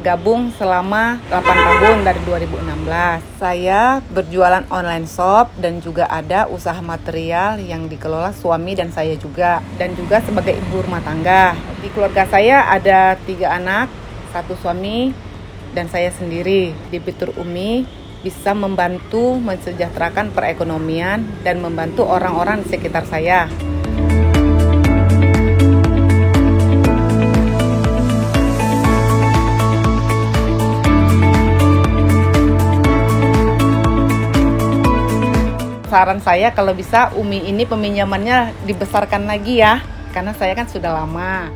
bergabung selama 8 tahun dari 2016. Saya berjualan online shop dan juga ada usaha material yang dikelola suami dan saya juga. Dan juga sebagai ibu rumah tangga. Di keluarga saya ada 3 anak, 1 suami dan saya sendiri. Debitur Umi bisa membantu mensejahterakan perekonomian dan membantu orang-orang di sekitar saya. Saran saya kalau bisa Umi ini peminjamannya dibesarkan lagi ya, karena saya kan sudah lama.